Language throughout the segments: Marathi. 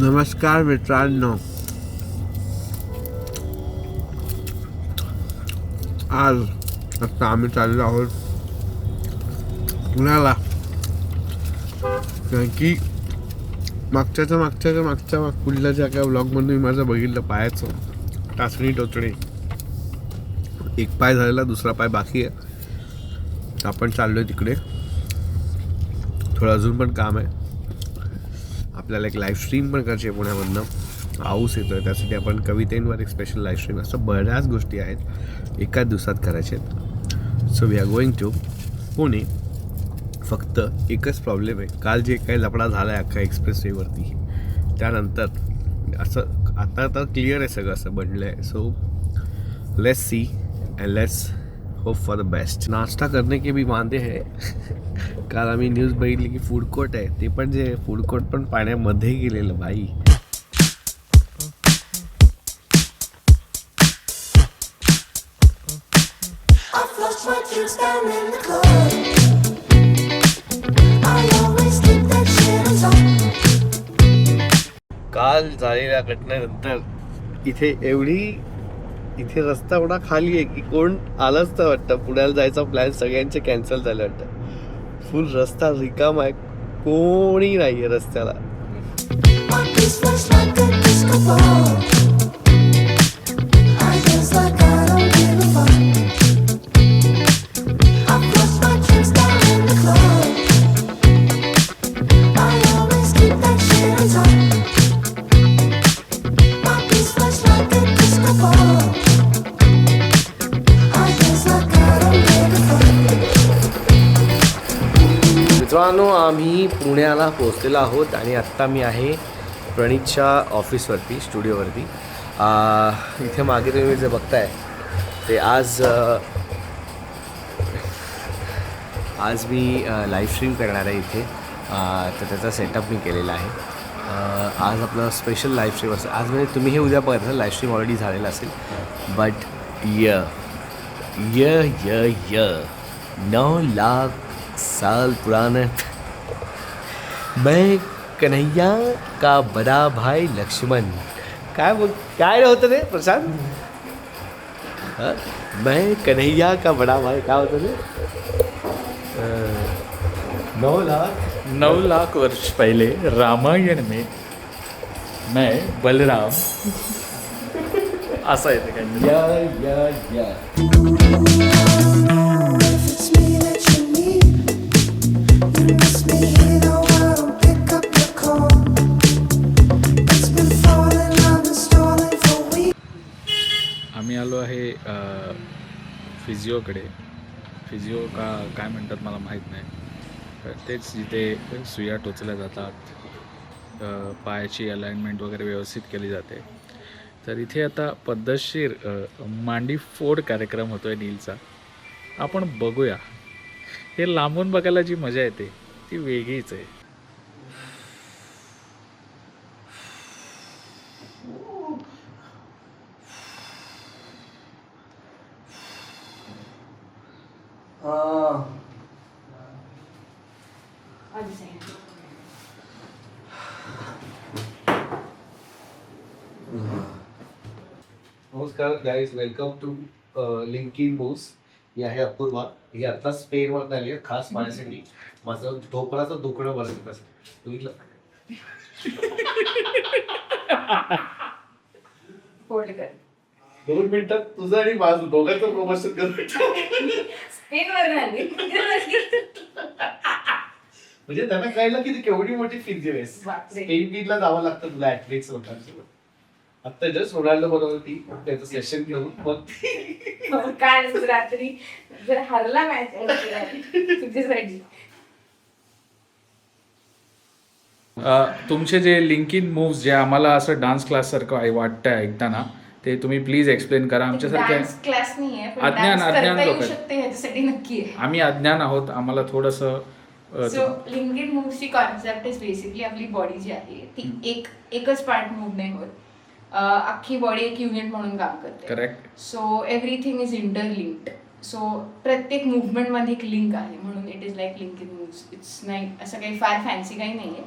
नमस्कार मित्रांनो, आता आम्ही चाललो आहोत पुण्याला. कारण की मागच्या पुढल्या ज्या काय व्लॉगमध्ये मी माझं बघितलं पायाचं टाचणी टोचणी, एक पाय झालेला, दुसरा पाय बाकी आहे. आपण चाललोय तिकडे. थोडं अजून पण काम आहे. आपल्याला एक लाईव्ह स्ट्रीम पण करायची आहे पुण्यामधनं. पाऊस येतोय, त्यासाठी आपण कवितेंवर एक स्पेशल लाईव्ह स्ट्रीम, असं बऱ्याच गोष्टी आहेत एकाच दिवसात करायच्या आहेत. So we are going to Pune. फक्त एकच प्रॉब्लेम आहे, काल जे काही लफडा झाला आहे अख्खा एक्सप्रेस वेवरती, त्यानंतर असं आता तर क्लिअर आहे, सगळं असं बनलं आहे. So let's see and let's hope for the best. नाश्ता करने के भी वांदे है. काल आम्ही न्यूज बघितली की फूड कोर्ट आहे, ते पण जे फूड कोर्ट पण पाण्यामध्ये गेलेलं भाई. काल झालेल्या घटनेनंतर इथे रस्ता एवढा खाली आहे की कोण आलंच तर वाटतं. पुण्याला जायचा प्लॅन सगळ्यांचे कॅन्सल झाले वाटतं. फुल रस्ता रिकाम आहे, कोणी नाही आहे रस्त्याला. मित्रांनो, आम्ही पुण्याला पोहोचलेलो आहोत आणि आत्ता मी आहे प्रणीतच्या ऑफिसवरती, स्टुडिओवरती. इथे मागे तुम्ही जे बघताय ते आज मी लाईव्ह स्ट्रीम करणार आहे इथे. तर त्याचा सेटअप मी केलेला आहे. आज आपलं स्पेशल लाईव्ह स्ट्रीम असेल आज. म्हणजे तुम्ही हे उद्या बघत असाल, लाईव्ह स्ट्रीम ऑलरेडी झालेलं असेल. बट य 9 लाख साल पुराना मैं कन्हैया का बड़ा भाई लक्ष्मण. काय होतं ते प्रशांत? मैं कन्हैया का बड़ा भाई काय होतं ते? 9 लाख वर्ष पहले रामायण में मैं बलराम असं येतं काय? या आम्ही आलो आहे फिजिओकडे. फिजिओ काय म्हणतात मला माहीत नाही. तेच जिथे सुया टोचल्या जातात, पायाची अलाइनमेंट वगैरे व्यवस्थित केली जाते. तर इथे आता पद्धतशीर मांडी फोड कार्यक्रम होतो आहे नीलचा. आपण बघूया. हे लांबून बघायला जी मजा येते ती वेगळीच आहे. नमस्कार guys, welcome to Linkin Moves. ही आहे अपूर्वा. ही आता स्पेनवर आली आहे खास माझ्यासाठी. माझं ढोकळाचं दुखणं बरं बघितलं. 2 मिनिटात तुझं आणि माझं दोघांचं प्रमोशन करतो. म्हणजे त्यांना कळलं की केवढी मोठी फिरती आहे. स्पेनला जावं लागतं तुला ऍथलीट्स लोकांसोबत. आता जस्ट रोनाल्डो बरोबर ती त्याचं सेशन घेऊन मग काय रात्री जर हरला मॅच तुझ्यासाठी. तुमचे जे लिंकिन मूव्स जे आम्हाला असं डान्स क्लास सारखं वाटतं ऐकताना, ते तुम्ही प्लीज एक्सप्लेन करा. आमच्यासारखे क्लास नाही आहे, अज्ञान लोक ह्याच्यासाठी नक्की आहे. आम्ही अज्ञान आहोत. आम्हाला थोडंसं सो लिंकिन मूव्सची कॉन्सेप्ट इज बेसिकली आपली बॉडी जी आहे ती एकच पार्ट मूव्ह नाही होत. अख्खी बॉडी एक युनिट म्हणून काम करते. Correct. So everything is interlinked. So प्रत्येक मुवमेंटमध्ये एक लिंक आहे, म्हणून it is like linking moves. It's नाही असं काही फार फॅन्सी काही नाही आहे.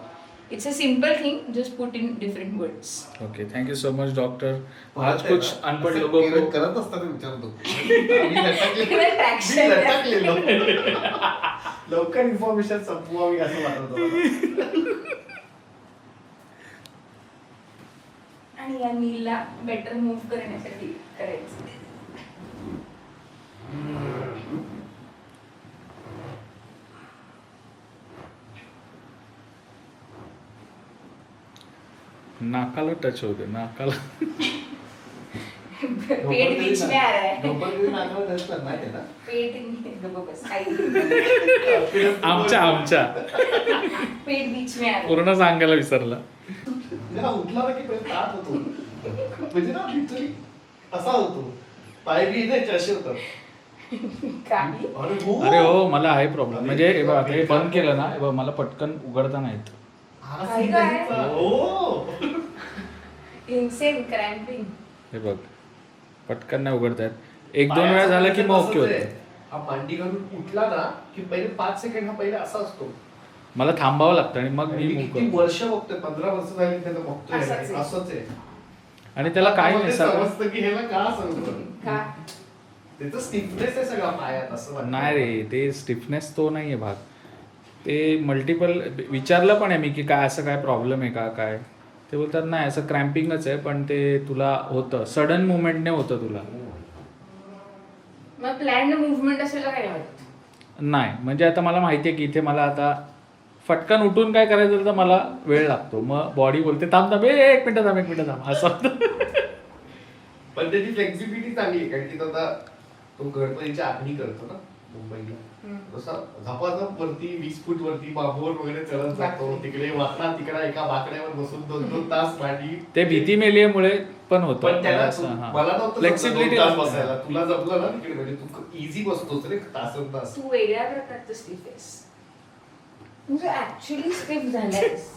It's a simple thing, just put in different words. Okay, thank you so much doctor. आज कुछ अनपढ़ लोगों को करत असताना विचारतो मी लटकलेलो. लवकर इन्फॉर्मेशन संपवावी असं वाटत होतं. आणि या मीलला बेटर मूव्ह करण्यासाठी करायचं. नाकाला टच होते, नाकाला. पेट बीच में आ रहा है. आमच्या पेट बस आई. आमच्या पेट बीच में आ रहा है. पूर्ण सांगायला विसरला. उठला ना की पहिले ताट होतो म्हणजे ना लिटरली असा होतो पाय बी नाही असे होतात. काही अरे हो, मला आहे प्रॉब्लेम. म्हणजे हे बघ, आता हे बंद केलं ना, हे बघ, मला पटकन उघडता नाही येत. इन्सेन क्रॅम्पिंग. हे बघ, पटकन नाही उघडता येत. 1-2 वेळा झालं की मग ओके होतं. हा मांडी घालून उठला ना की पहिले 5 सेकंड हा पहिले असा असतो. मला थांबावं लागतं आणि मग मी मूव किती करतो. वर्ष बघतोय, 15 वर्ष झाली त्याला बघतोय असंच आहे. असंच आहे. आणि त्याला काय नाही सगळं. समजतं की ह्याला का समजतं. का त्याचं स्टिफनेस आहे सगळा पायात असं वाटतं. नाही रे, ते स्टिफनेस तो नाहीये भाग. ते मल्टिपल विचारलं पण आहे मी की काय असं काय प्रॉब्लेम आहे का काय. ते बोलतात नाही, असं क्रॅम्पिंगच आहे, पण ते तुला होतं, सडन मुवमेंटने होतं तुला. मग प्लॅन्ड मूव्हमेंट असेल काय वाटत. नाही म्हणजे आता मला माहिती आहे की इथे मला आता फटकन उठून काय करायचं तर मला वेळ लागतो. मग बॉडी बोलते थांब थांब, एक मिनिट थांब असं. पण त्याची फ्लेक्झिबिलिटी चांगली आहे, कारण की आता तो गणपतीची आखणी करतो ना मुंबईला, तसा झपाझप वरती 20 फूट वरती बाबूवर वगैरे चढत जातो. तिकडे वाकडा तिकडा एका बाकड्यावर बसून 2-2 तास मांडी. ते भीती मेलीमुळे पण होतं. पण त्याला असं, हां. मला नव्हतं Flexibility तास असते. बसायला. तुला जमलं ना तिकडे, म्हणजे तू इझी बसतोस रे तासन तास. तू वेगळ्या प्रकारचं स्टिफ आहेस. म्हणजे ऍक्च्युली स्टिफ झालायस.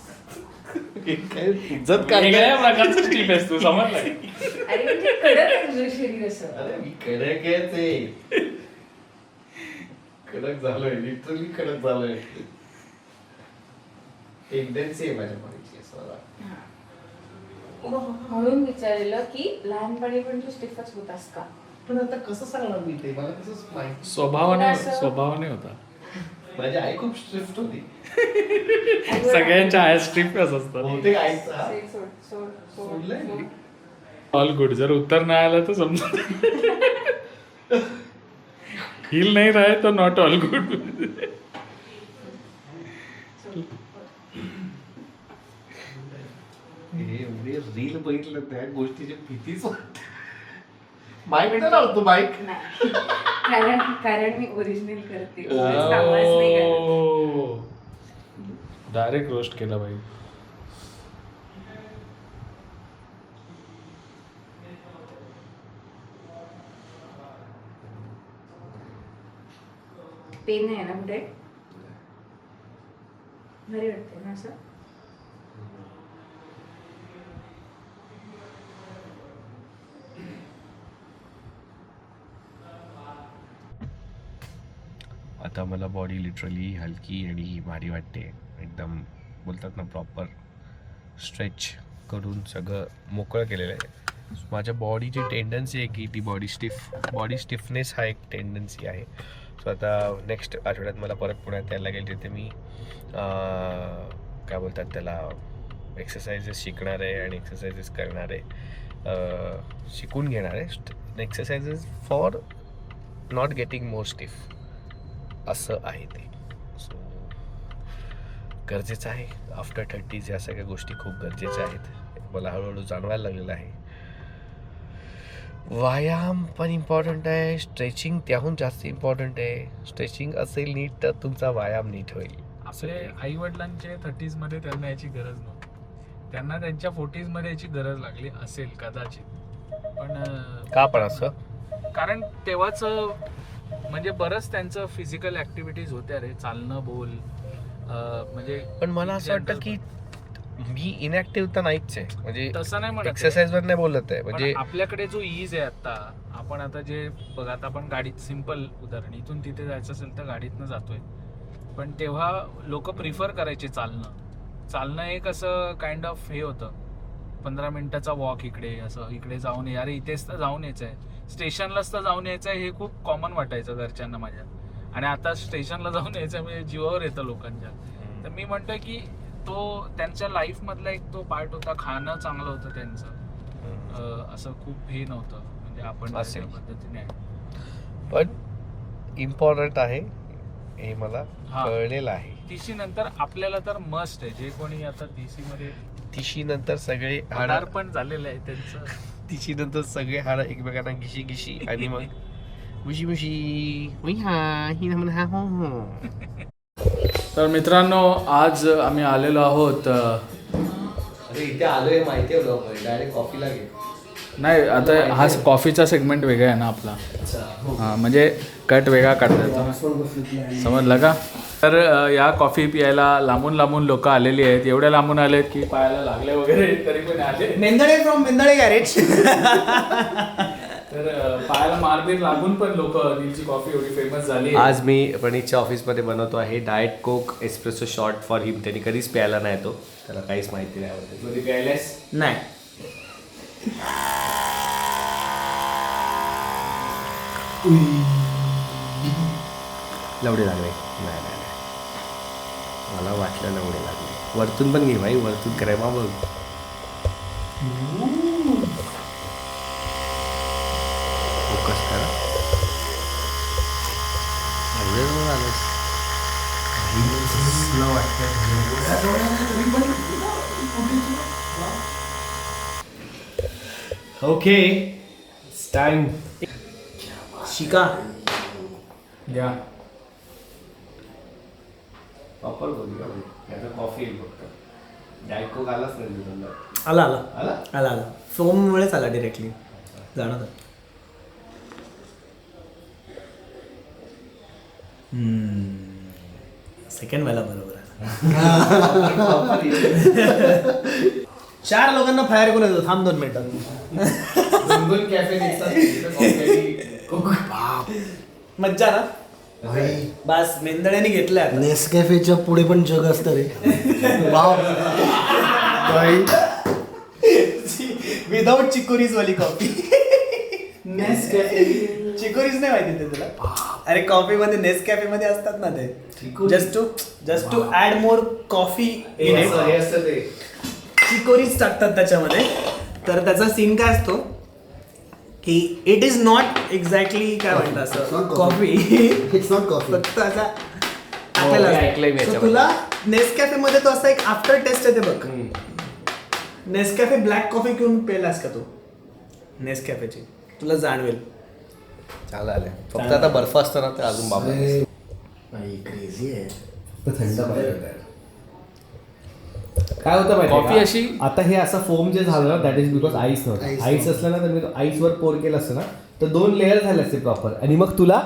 इज्जत वेगळ्या प्रकारचं स्टीप आहेस तू, समजलं. अरे म्हणजे कडक आहे तुझं शरीर असं. अरे मी कडक आहे, कडक झालोय, लिटरली कडक झालोय. टेंडन्सी आहे माझ्या बॉडीची असं मला. म्हणून विचारलं की लहानपणी पण तू स्टिफच होतास का. पण आता कसं सांगणार मी ते, मला कसं माहिती. स्वभावाने होता. माझी आई खूप स्ट्रिक्ट होती. सगळ्यांच्या आय स्ट्रिप्टच असतात. बहुतेक आईचा सोडलंय. All good. जर उत्तर नाही आलं तर समजा हिल नाही राहे तो नॉट ऑल गुड. एवढे रील बघितलं त्या गोष्टीची भीतीच वाटते. माईक तर नव्हतो माईक. कारण मी ओरिजिनल करते. आवाज नाही करत. डायरेक्ट रोस्ट केला भाई. पेन आहे ना कुठे. भारी वाटते ना असं. आता मला बॉडी लिटरली हलकी आणि भारी वाटते. एकदम बोलतात ना प्रॉपर स्ट्रेच करून सगळं मोकळं केलेलं आहे. माझ्या बॉडीची टेंडन्सी आहे की ती बॉडी स्टिफनेस हा एक टेंडन्सी आहे. सो आता नेक्स्ट आठवड्यात मला परत पुण्यात यायला लागेल, जिथे मी काय बोलतात त्याला एक्सरसाइजेस शिकणार आहे आणि एक्सरसाइजेस करणार आहे, शिकून घेणार आहे. Exercises for not getting more stiff असं आहे ते. सो गरजेचं आहे. आफ्टर 30s या सगळ्या गोष्टी खूप गरजेच्या आहेत. मला हळूहळू जाणवायला लागलेलं आहे. व्यायाम पण इम्पॉर्टंट आहे, स्ट्रेचिंग त्याहून जास्त इम्पॉर्टंट आहे. स्ट्रेचिंग असेल नीट तर तुमचा व्यायाम नीट होईल. आपले आई वडिलांचे 30s मध्ये त्यांना याची गरज नव्हती. त्यांना त्यांच्या 40s मध्ये याची गरज लागली असेल कदाचित. पण का पण असं, कारण तेव्हाच म्हणजे बरंच त्यांचं फिजिकल ऍक्टिव्हिटीज होत्या रे. चालणं बोल म्हणजे. पण मला असं वाटतं की मी इनॅक्टिव्ह तर नाहीच आहे. म्हणजे तसं नाही म्हणत आहे. एक्सरसाइज वर नाही बोलत आहे. म्हणजे पण आपल्याकडे जो इज आहे आता, आपण आता जे बघ, आता आपण गाडीत, सिंपल उदाहरण, इथून तिथे जायचं असेल तर गाडीतनं जातोय. पण तेव्हा लोक प्रिफर करायचे चालणं. चालणं एक असं काइंड ऑफ हे होतं, 15 मिनिटाचा वॉक इकडे, असं इकडे जाऊन ये, अरे इथेच तर जाऊन यायचं आहे, स्टेशनलाच तर जाऊन यायचं आहे, हे खूप कॉमन वाटायचं घरच्यांना माझ्या. आणि आता स्टेशनला जाऊन यायचं म्हणजे जीवावर येतं लोकांच्या. तर मी म्हणतोय की तो त्यांच्या लाईफ मधला एक तो पार्ट होता. खाणं चांगलं होतं त्यांचं, असं खूप हे नव्हतं म्हणजे आपण असेल. त्या पद्धतीने. पण इम्पॉर्टंट आहे हे मला हा. कळलेलं आहे. तिशी नंतर आपल्याला तर मस्ट आहे, जे कोणी आता तिशी मध्ये तिशी नंतर सगळे हाड, पदार्पण झालेलं आहे त्यांचं. तिशी नंतर सगळे हाड एकमेकांना घिशी घिशी आणि मग मुशी मुशी उई हा ही म्हणा हा हो हो. तर मित्रांनो, आज आम्ही आलेलो आहोत, अरे इथे आलोय माहिती आहे डायरेक्ट कॉफीला घे. नाही आता हा कॉफीचा सेगमेंट वेगळा आहे ना आपला, हा म्हणजे कट वेगळा काढता येतो, समजलं का? तर या कॉफी प्यायला लांबून लांबून लोक आलेली आहेत, एवढ्या लांबून आले आहेत की पायाला लागले वगैरे, तरी पण आले. Mendale from Mendale garage. तर पायाला मारबीर लागून पण लोक, दिलची कॉफी एवढी फेमस झाली. आज मी प्रणीतच्या ऑफिसमध्ये बनवतो आहे diet Coke espresso short for him. त्यांनी कधीच प्यायला नाही, तो त्याला काहीच माहिती नाही आवडते. कधी प्यायलास? नाही. लवडे लागले? नाही नाही नाही, मला वाटलं लवडे लागले. वरतून पण घे भाई, वरतून क्रेमा बघ. फोकस करा. एवढे जवळ आलंस. Okay, it's time. शिका. या प्रॉपर बोलूया. याचा कॉफी येईल फक्त. डाएट कोक आलाच नाही तुझा. आला आला आला? आला आला फोममुळेच आला डिरेक्टली, जाणवतं. सेकंड वेळेला बरोबर आला. 4 लोकांना फायर करून येतो. थांब 2 मिनिटं. दोन कॅफे मज्जा ना. बस मेंदळ्याने घेतलंय आता. नेसकॅफेच्या पुढे पण जग असतं रे. वाव. विदाउट चिकोरीज वाली कॉफी. चिकोरीज नाही माहिती ते तुला? अरे कॉफी मध्ये नेसकॅफे मध्ये असतात ना ते, just to add more coffee in it. Chicories टाकतात त्याच्यामध्ये. तर त्याचा सीन काय असतो की इट इज नॉट एक्झॅक्टली काय म्हणतात असं कॉफी. It's not coffee. फक्त असा ऐकलंय मी So याच्याबद्दल. तुला नेसकॅफे मध्ये तो असा एक आफ्टर टेस्ट येते बघ. नेसकॅफे ब्लॅक कॉफी घेऊन पेलास का तू नेसकॅफेची, तुला जाणवेल. चांगलं आलंय. फक्त आता बर्फ असतो ना, तर अजून बाबा. क्रेझी आहे. थंड पाहिजे. काय होतं माहिती कॉफी आहे अशी का? आता हे असं फोम जे झालं ना, that is because ice Ice नव्हतं. आईस नव्हतं. असलं ना, तर मी आईसवर पोर केलं असतं ना, तर 2 लेअर झाले असते प्रॉपर. आणि मग तुला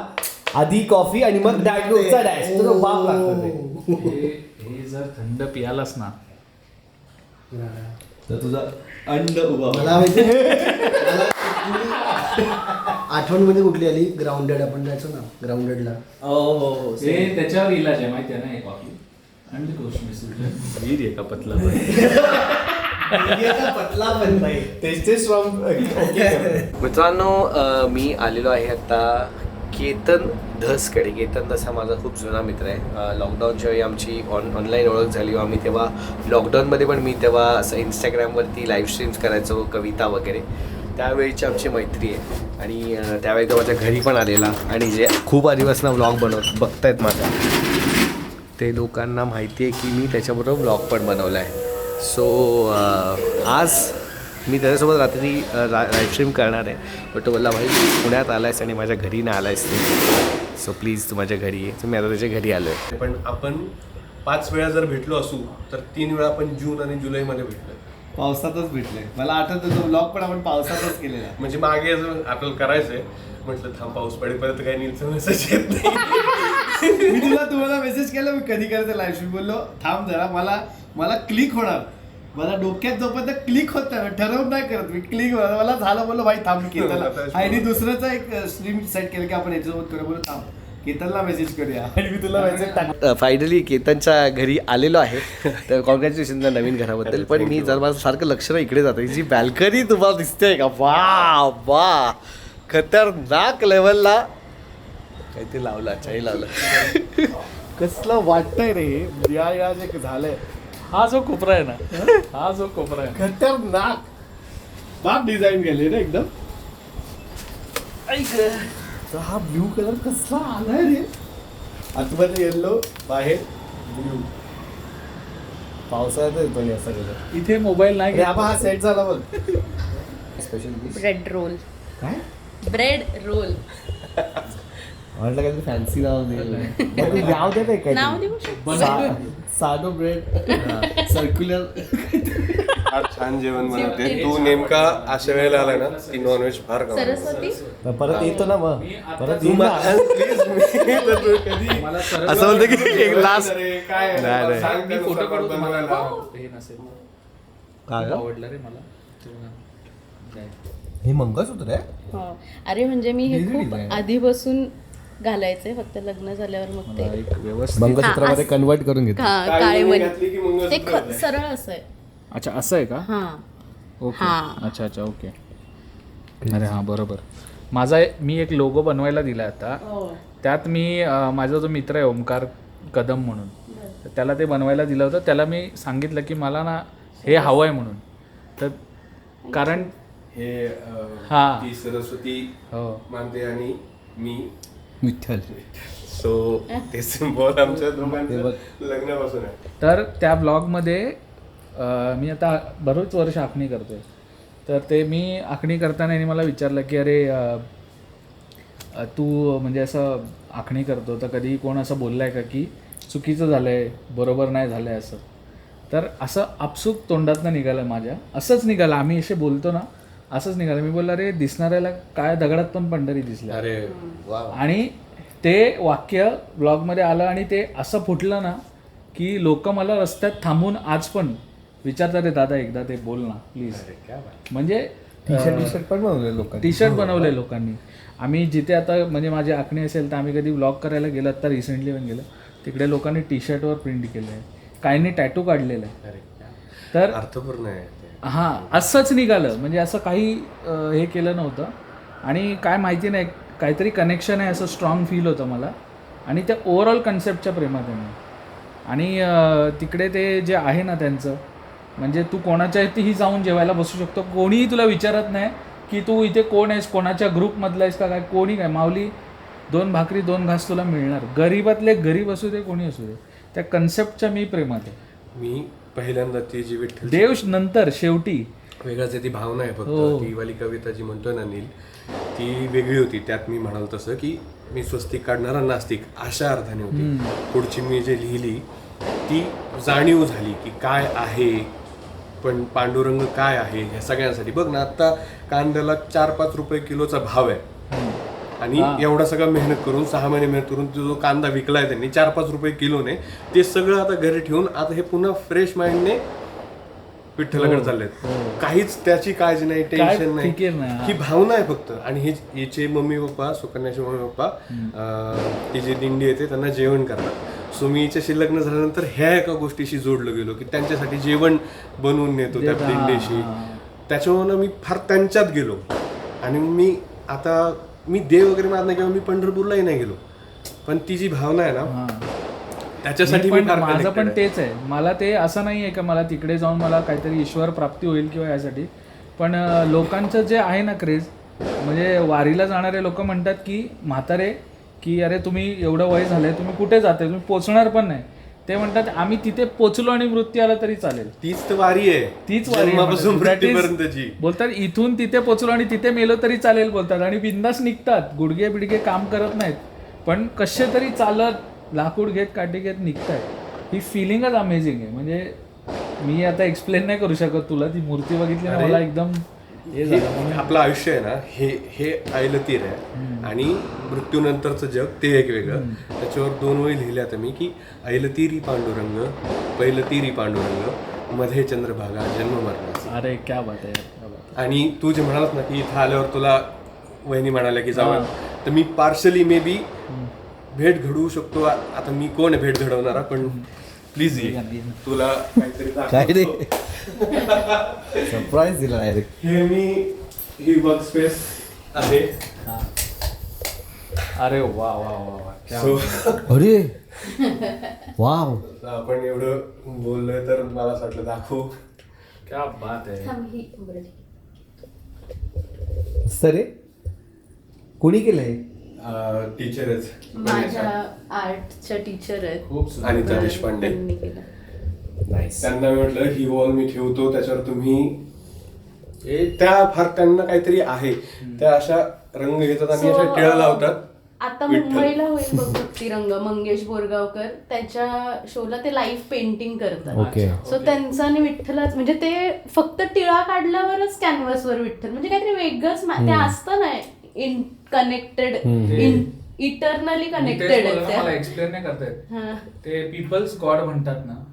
आधी कॉफी आणि मग डायटचा डॅश, तुला बाप लागतं ते. हे जर थंड पियालास ना, तर तुझा अंड उभा मला माहिती आठवण म्हणजे कुठली आली? ग्राउंडेड आपण जायचो ना ग्राउंडेडला. हो ते त्याच्यावर इलाज आहे माहिती आहे ना, हे कॉफी अंड कोश वीर आहे का पतला पतला पण नाही. मित्रांनो, मी आलेलो आहे आता केतन धसकडे. केतन धस हा माझा खूप जुना मित्र आहे. लॉकडाऊनच्या वेळी आमची ऑनलाईन ओळख झाली. आम्ही तेव्हा लॉकडाऊनमध्ये पण मी तेव्हा असं इंस्टाग्रामवरती लाईव्ह स्ट्रीम्स करायचो, कविता वगैरे. त्यावेळीची आमची मैत्री आहे. आणि त्यावेळी तो माझ्या घरी पण आलेला. आणि जे खूप आधीपासून व्लॉग बघतायत माझा, ते लोकांना माहिती आहे की मी त्याच्याबरोबर व्लॉग पण बनवला आहे. सो आज मी त्याच्यासोबत रात्री लाईव्ह स्ट्रीम करणार आहे. बट तो बोलला, भाई पुण्यात आला आहेस आणि माझ्या घरी नाही आला आहेस ते, सो प्लीज तू माझ्या घरी ये. तर मी आता त्याच्या घरी आलो आहे. पण आपण 5 वेळा जर भेटलो असू तर 3 वेळा आपण जून आणि जुलैमध्ये भेटलो. पावसातच भेटले. मला आठवतं तो ब्लॉग पण आपण पावसातच केलेला. म्हणजे मागे अजून आपल्याला करायचंय, म्हटलं थांब पाऊस पडेपर्यंत काही नीलचं मेसेज येत नाही. मी तुम्हाला मेसेज केला, मी कधी करायचं लाईव्ह स्ट्रीम. बोललो थांब जरा, मला क्लिक होणार. मला डोक्यात जोपर्यंत क्लिक होत नाही, ठरवून नाही करत मी, क्लिक होणार. मला झालं, बोललो भाई थांब की. आणि दुसऱ्याचा एक स्ट्रीम सेट केलं की आपण याच्यासोबत करू. बोललो थांब केतनला मेसेज करूया आणि मी तुला मेसेज टाक. फायनली केतनच्या घरी आलेलो आहे. तर कॉंग्रॅच्युलेशन त्या नवीन घराबद्दल. पण मी जर माझं सारखं लक्ष ना इकडे जातं. जी बॅल्कनी तुम्हाला दिसते का, वा वा खतरनाक लेवलला काहीतरी लावला, चाई लावलं. कसलं वाटतंय रे हे या जे झालंय हा जो कोपरा आहे ना, हा जो कोपरा आहे खतरनाक बाप डिझाईन केले रे एकदम. तर हा ब्ल्यू कलर कसला आलाय रे, आतमध्ये येल्लो बाहेर ब्ल्यू. पावसाळ्यात येतो नाही असा कलर. इथे मोबाईल नाही अरे आबा हा सेट झाला बघ. Special dish bread roll. काय ब्रेड रोल म्हटलं काहीतरी फॅन्सी नाव दे. नाव दे काय नाव देऊ शकतो. साधो ब्रेड सर्क्युलर. फार छान जेवण बनवते तू. नेमका अशा वेळेला आला ना की नॉनव्हेज फार कमी. सरस्वती. परत येतो ना मग परत तू असं म्हणतं की एक लास्ट काय नाही. सांग मी त्यानुसार फोटो काढू तुम्हाला. बनवायला. हे नसेल काय गं? आवडलं रे मला. तेव्हा हे मंगळसूत्र आहे. हो. अरे म्हणजे मी हे खूप आधीपासून घालायचंय, फक्त लग्न झाल्यावर मग ते एक व्यवस्थित. मंगळसूत्रामध्ये कन्वर्ट करून घेतो. काळी काळे मणी मणी घातली की मंगळसूत्र ते होतंय. सरळ असं आहे. अच्छा असं आहे का? हा ओके. हा. अच्छा अच्छा ओके. अरे हां बरोबर. मी एक लोगो बनवायला दिला आता. त्यात मी माझा जो मित्र आहे ओमकार कदम म्हणून, तर त्याला ते बनवायला दिलं होतं. त्याला मी सांगितलं की मला ना हे हवं आहे म्हणून. तर कारण हे हा. ती सरस्वती हो मानते आणि मी विठ्ठल. सो ते सिम्बॉल आमच्या दोघांचं लग्नापासून आहे. तर त्या ब्लॉगमध्ये मी आता बरोच वर्ष आखणी करतो आहे. तर ते मी आखणी करताना यांनी मला विचारलं की अरे तू म्हणजे असं आखणी करतो तर कधी कोण असं बोललं आहे का की चुकीचं झालं आहे, बरोबर नाही झालं आहे असं. तर असं आपसूक तोंडातनं निघालं माझ्या. असंच निघालं, आम्ही असे बोलतो ना असंच निघालं. मी बोललो अरे दिसणाऱ्याला काय दगडात पण पंढरी दिसली. अरे वा. आणि ते वाक्य ब्लॉगमध्ये आलं आणि ते असं फुटलं ना की लोक मला रस्त्यात थांबून आज पण विचारतात रे दादा एकदा ते बोल ना प्लीज. म्हणजे टी शर्ट पण बनवले लोकांनी. टी शर्ट बनवले लोकांनी. आम्ही जिथे आता म्हणजे माझी आखणी असेल तर आम्ही कधी ब्लॉग करायला गेलो, आता रिसेंटली पण गेलो, तिकडे लोकांनी टी शर्टवर प्रिंट केलं आहे, काहींनी टॅटू काढलेलं आहे. तर अर्थपूर्ण आहे ते. हां असंच निघालं. म्हणजे असं काही हे केलं नव्हतं. आणि काय माहिती नाही काहीतरी कनेक्शन आहे असं स्ट्रॉंग फील होतं मला. आणि त्या ओव्हरऑल कन्सेप्टच्या प्रेमात आहे मी. आणि तिकडे ते जे आहे ना त्यांचं म्हणजे तू कोणाच्या इथेही जाऊन जेवायला बसू शकतो. कोणीही तुला विचारत नाही की तू इथे कोण आहेस, कोणाच्या ग्रुपमधला आहेस का काय. कोणी काय माऊली 2 भाकरी 2 घास तुला मिळणार. गरीबातले गरीब असू दे कोणी असू दे. त्या कन्सेप्टच्या मी प्रेमात आहे. मी पहिल्यांदा ती जी विठ्ठल देव नंतर शेवटी वेगळाच आहे ती भावना आहे फक्त. हो. ती वाली कविता जी म्हणतोय ना नील ती वेगळी होती. त्यात मी म्हणाल तसं की मी स्वस्तिक काढणारा नास्तिक अशा अर्थाने होती. पुढची मी जे लिहिली ती जाणीव झाली की काय आहे पण पांडुरंग काय आहे ह्या सगळ्यांसाठी. बघ ना आत्ता कांद्याला 4-5 रुपये किलोचा भाव आहे आणि एवढा सगळं मेहनत करून 6 महिने मेहनत करून जो कांदा विकलाय त्यांनी 4-5 रुपये किलोने, ते सगळं आता घरी ठेवून आता हे पुन्हा फ्रेश माइंडने विठ्ठलाकडे चाललेत. काहीच त्याची काळजी नाही, टेन्शन नाही. फिकीर नाही. ही भावना आहे फक्त. आणि हे हिचे मम्मी पप्पा, सुकन्याचे मम्मी पप्पा ती जी दिंडी येते त्यांना जेवण करतात. सो मी हिच्याशी लग्न झाल्यानंतर ह्या एका गोष्टीशी जोडलं गेलो की त्यांच्यासाठी जेवण बनवून नेतो त्या दिंडीशी. त्याच्यामुळे मी फार त्यांच्यात गेलो. आणि मी आता मी देव वगैरे मानत नाही किंवा मी पंढरपूरलाही नाही गेलो, पण ती जी भावना आहे ना त्याच्यासाठी मी फार माझं connected पण आहे. तेच आहे. मला ते असं नाही आहे का मला तिकडे जाऊन मला काहीतरी ईश्वर प्राप्ती होईल किंवा यासाठी. पण लोकांचं जे आहे ना क्रेज, म्हणजे वारीला जाणारे लोक म्हणतात की म्हातारे की अरे तुम्ही एवढं वय झालंय तुम्ही कुठे जाते, तुम्ही पोचणार पण नाही. ते म्हणतात आम्ही तिथे पोचलो आणि मृत्यू आला तरी चालेल. तीच तर वारी आहे. तीच वारी आहे. जन्मापासून That is- मृत्यूपर्यंतची. बोलतात इथून तिथे पोचलो आणि तिथे मेलो तरी चालेल बोलतात. आणि बिंदास निघतात, गुडघे बिडघे काम करत नाहीत, पण कसे तरी चालत लाकूड घेत काठी घेत निघतायत. ही फिलिंगच अमेझिंग आहे. म्हणजे मी आता एक्सप्लेन नाही करू शकत तुला. ती मूर्ती बघितली ना मला एकदम हे झालं. हे आपलं आयुष्य आहे ना हे ऐलतीर आहे आणि मृत्यूनंतरचं जग ते एक वेगळं. त्याच्यावर 2 ओळी लिहिल्या आता मी की ऐलतीरी पांडुरंग पैलतीरी पांडुरंग मध्ये चंद्रभागा जन्म मरणाचा. अरे क्या बात आहे, क्या बात आहे. आणि तू जे म्हणालास ना की इथं आल्यावर तुला वहिनी म्हणाल्या की जावं, तर मी पार्शली मे बी भेट घडवू शकतो. आता मी कोण आहे भेट घडवणारा, पण प्लीज ये, तुला काहीतरी काय रे दाखवतो. सरप्राईज दिला डायरेक्ट. ही वर्क स्पेस आहे. अरे वा वा वा वा क्या So, अरे वाव. आपण एवढं बोललोय तर मला असं वाटलं दाखवू. क्या बात आहे. थांब, ही बरं. सरे कोणी केलंय? टीचरच माझ्या आर्टच्या टीचर आहेत. खूप सुंदर. अनिता देशपांडे. त्यांनी केलं. नाईस. त्यांना मी म्हटलं ही वॉल मी ठेवतो, त्याच्यावर तुम्ही त्या फार त्यांना काहीतरी आहे, त्या अशा रंग घेतात आणि So, अशा टिळा लावतात. आता विठ्ठल. मुंबईला होईल बघ भक्तिरंग, मंगेश बोरगावकर त्याच्या शोला ते लाईव्ह पेंटिंग करतात. ओके. सो त्यांचं आणि विठ्ठलाच म्हणजे ते फक्त टिळा काढल्यावरच कॅनव्हासवर विठ्ठल म्हणजे काहीतरी वेगळंच ते असतं ना इन कनेक्टेड इटर्नली कनेक्टेड मला आहेत एक्सप्लेन नाही करता येत. त्या. ते पीपल्स गॉड म्हणतात ना,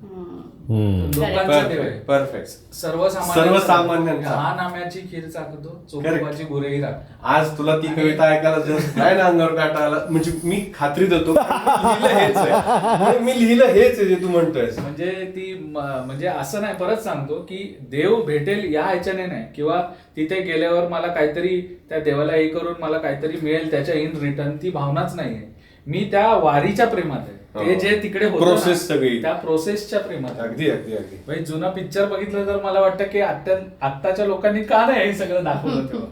हम्म. लोकांचा देव आहे. परफेक्ट. सर्वसामान्य सर्वसामान्यांचा. हा नाम्याची खीर चाकतो चोखोबाची गुरेही राख. आज तुला ती कविता ऐकायला जस्ट काय ना अंगावर काटा आला. म्हणजे मी खात्री देतो लिहिलं हेच आहे. मी लिहिलं हेच आहे जे तू म्हणतोयस. म्हणजे ती म्हणजे असं नाही, परत सांगतो की देव भेटेल या ह्याच्याने नाही, किंवा तिथे गेल्यावर मला काहीतरी त्या देवाला हे करून मला काहीतरी मिळेल त्याच्या इन रिटर्न, ती भावनाच नाहीये. मी त्या वारीच्या प्रेमात आहे. ते जे तिकडे होतं ना, Process सगळी. त्या प्रोसेसच्या प्रेमात आहे. अगदी अगदी अगदी. भाई जुना पिक्चर बघितलं तर मला वाटतं की आत्ताच्या लोकांनी का नाही हे सगळं दाखवलं तेव्हा.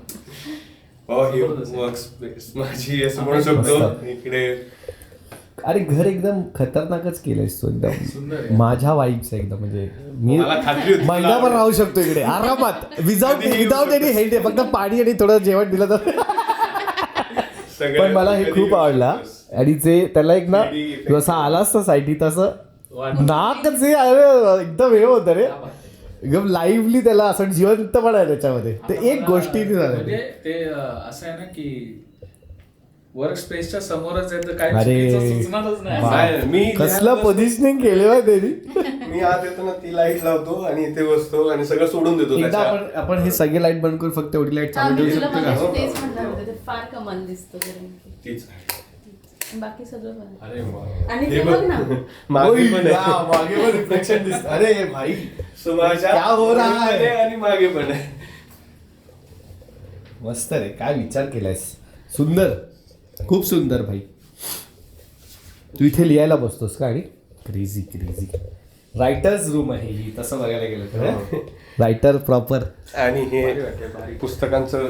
हो, ही वर्क स्पेस माझी असं म्हणू शकतो. इकडे अरे घर एकदम खतरनाकच केलंयस तू सुंदर एकदम. आहे. माझ्या वाईब्स एकदम म्हणजे मी मला खात्री होती महिनाभर राहू शकतो इकडे आरामात विदाउट एनी हेल्थ. फक्त पाणी आणि थोडं जेवण दिलं तर. पण मला हे खूप आवडला. आणि जे त्याला एक ना जसा आलास ना साईटी तसं नाकच हे अरे एकदम हे होतं रे, एकदम लाईव्हली त्याला असं जिवंतपणा आहे त्याच्यामध्ये. ते एक गोष्टीने झालं. म्हणजे ते असं आहे ना की वर्क स्पेसच्या समोरच आहे तर काय अरे. चुकीचं सुचणारच नाही. नाही, मी कसलं पोझिशनिंग केलं आहे त्यांनी. मी आत येतो ना ती लाईट लावतो आणि इथे बसतो आणि सगळं सोडून देतो एकदा त्याच्या. आपण हे सगळे लाईट बंद करून फक्त एवढी लाईट चालू ठेवू मी तुला शकतो मगाशी का? तेच म्हणणार होते, ते फार कमाल दिसतं कारण की. तीच. बाकी सगळं बरं. अरे वा. आणि हे ते बघ. बघ ना मागे पण आहे. हा, मागे पण रिफ्लेक्शन दिसत. अरे भाई So, माझ्या क्या हो रहा है? मध्ये आणि मागे पण आहे. मस्त रे, काय विचार केलायस. सुंदर, खूप सुंदर भाई. तू इथे लिहायला बसतोस का? आणि क्रेझी क्रेझी रायटर्स रूम आहे ही तसं बघायला गेलं तर. Writer proper. आणि हे पुस्तकांचं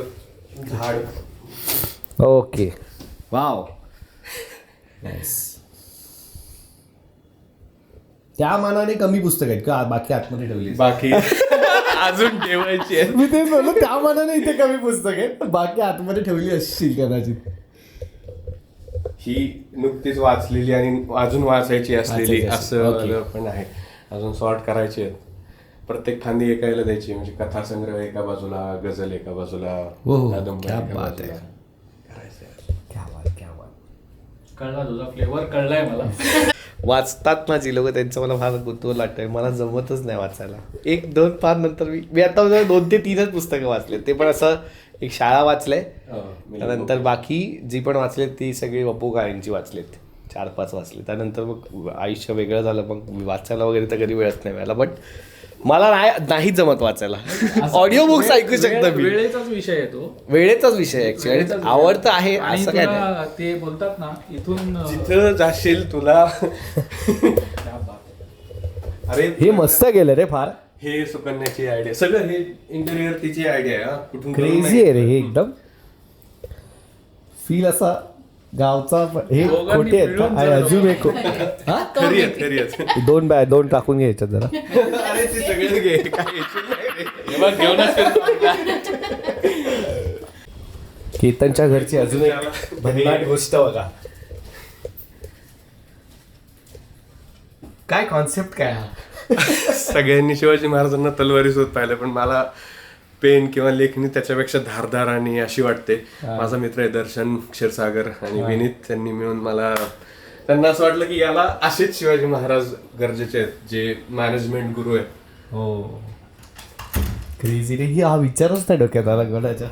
झाड. Okay wow nice. त्या मानाने कमी पुस्तक आहेत का बाकी आतमध्ये ठेवली? बाकी अजून ठेवायची आहे. मी तेच बोललो त्या मानाने इथे कमी पुस्तक आहेत, बाकी आतमध्ये ठेवली असतील कदाचित. ही नुकतीच वाचलेली आणि अजून वाचायची असलेली वाचायची असं ओके. वालं पण आहे. अजून सॉर्ट करायची आहेत. प्रत्येक खांदी एकायला द्यायची, म्हणजे कथासंग्रह एका बाजूला, गझल एका बाजूला, हो, हो. कादंबरी क्या एका बात बाजूला. आहे. करायचंय. क्या बात क्या बात. कळला तुझा फ्लेवर कळलाय मला. वाचतात ना जी लोक त्यांचं मला फार कुतूहल वाटतंय. मला जमतच नाही वाचायला. 1, 2 पान नंतर मी आता 2 ते 3च पुस्तकं वाचले. ते पण असं एक शाळा वाचलंय, त्यानंतर बाकी जी पण वाचलेत ती सगळी वपू काळेंची वाचलेत. 4-5 वाचले. त्यानंतर मग आयुष्य वेगळं झालं, मग वाचायला वगैरे तर कधी वेळच नाही मिळाला. बट मला नाही जमत वाचायला. ऑडिओ बुक्स ऐकू शकतो मी. वेळेचाच विषय आहे तो. वेळेचाच विषय ऍक्च्युअली. वेळेचाच विषय. आवडतं आहे आणि असं काय तुला नाही. ते बोलतात ना इथून जिथं जाशील तुला. अरे हे मस्त गेलं रे फार. हे सुकन्याची आयडिया, सगळं हे इंटेरियर तिची आयडिया आहे. कुठून करून क्रेझी आहे रे हे एकदम. फील असा गावचा हे दोघांनी खोटे आहेत मिळून का? जर अजून एक खरी आहेत, खरी आहेत. 2 टाकून घ्यायच्यात जरा. अरे ते सगळे घे, काय issue नाही रे. हे बघ, घेऊनच फिरतो. केतनच्या घरची अजून एक भन्नाट गोष्ट बघा. काय कॉन्सेप्ट काय हा? सगळ्यांनी शिवाजी महाराजांना तलवारीसोबत पाहिलं, पण मला पेन किंवा लेखणी त्याच्यापेक्षा धारदार आणि अशी वाटते. माझा मित्र आहे दर्शन क्षीरसागर आणि विनीत, त्यांनी मिळून मला त्यांना असं वाटलं की याला असेच शिवाजी महाराज गरजेचे आहेत, जे मॅनेजमेंट गुरु आहेत. हो क्रेझी रे. ही हा विचारच नाही डोक्यात आला गडाच्या.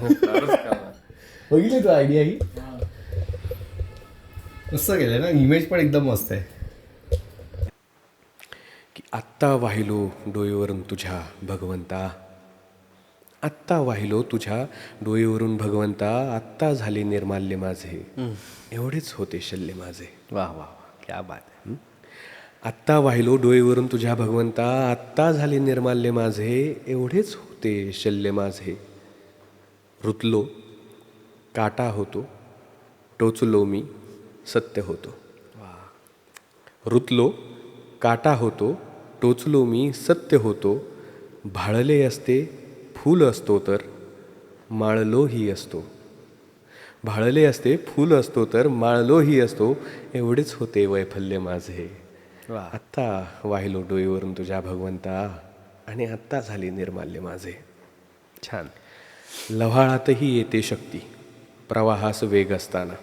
बघितली तू आयडिया ही? मस्त केलं ना, इमेज पण एकदम मस्त आहे. की आत्ता वाहिलो डोईवरून तुझ्या भगवंता, आत्ता वाहिलो तुझ्या डोईवरून भगवंता, आत्ता झाले निर्माल्य माझे, एवढेच होते शल्य माझे. वा वा वा, क्या बात आहे. आत्ता वाहिलो डोईवरून तुझ्या भगवंता, आत्ता झाले निर्माल्य माझे, एवढेच होते शल्य माझे. रुतलो काटा होतो, टोचलो मी सत्य होतो. रुतलो काटा होतो, टोचलो मी सत्य होतो. भाळले असते फूल असतो तर माळलोही असतो. भाळले असते फूल असतो तर माळलोही असतो, एवढेच होते वैफल्य माझे. आत्ता वाहिलो डोईवरून तुझ्या भगवंता, आणि आत्ता झाली निर्माल्य माझे. छान. लव्हाळातही येते शक्ती प्रवाहास वेग असताना.